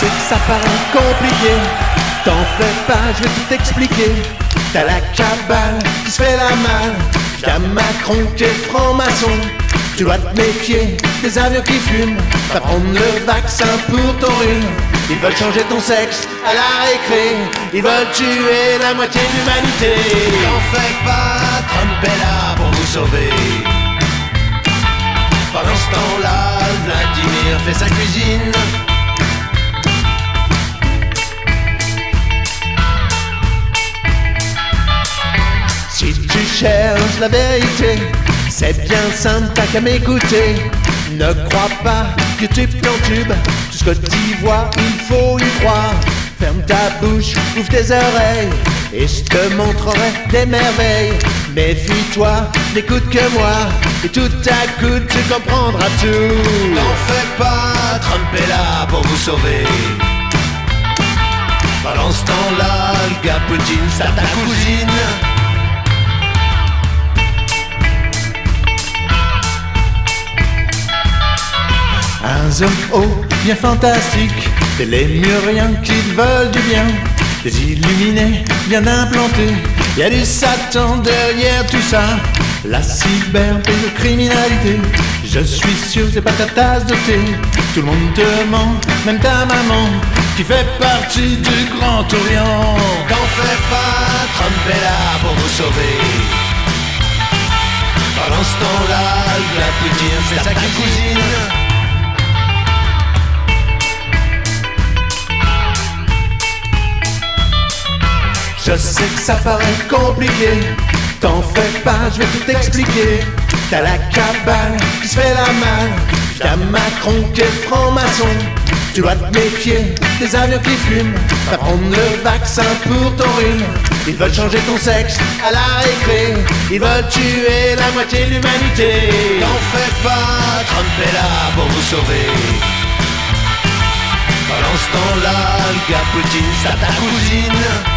sais que ça paraît compliqué, t'en fais pas, je vais tout t'expliquer. T'as la cabale qui se fait la malle, y'a Macron qui est franc-maçon. Tu dois te méfier des avions qui fument, va prendre le vaccin pour ton rhume. Ils veulent changer ton sexe à la récré, ils veulent tuer la moitié de l'humanité. T'en fais pas, Trump est là pour vous sauver. Pendant ce temps-là, Vladimir fait sa cuisine. Si tu cherches la vérité, c'est bien simple, t'as qu'à m'écouter. Ne crois pas que tu plantubes, tout ce que tu vois, il faut y croire. Ferme ta bouche, ouvre tes oreilles, et je te montrerai des merveilles. Méfie-toi, n'écoute que moi, et tout à coup tu comprendras tout. T'en fais pas, Trump est là pour vous sauver. Pendant ce temps-là, le gars Poutine, ça ta cousine. Un zoom haut, bien fantastique, des lémuriens qui te veulent du bien, des illuminés bien implantés, y'a du Satan derrière tout ça, la cybercriminalité. Je suis sûr c'est pas ta tasse de thé, tout le monde te ment, même ta maman, qui fait partie du Grand Orient. T'en fais pas, Trump est là pour vous sauver. Pendant ce temps-là, la Poutine fait sa cousine. Je sais que ça paraît compliqué, t'en fais pas, je vais tout t'expliquer. T'as la cabale qui se fait la malle, y'a Macron qui est franc-maçon. Tu dois te méfier des avions qui fument, va prendre le vaccin pour ton rhume. Ils veulent changer ton sexe à la récré, ils veulent tuer la moitié de l'humanité. T'en fais pas, Trump est là pour vous sauver. Pendant ce temps-là, le gars Poutine, ça ta cousine.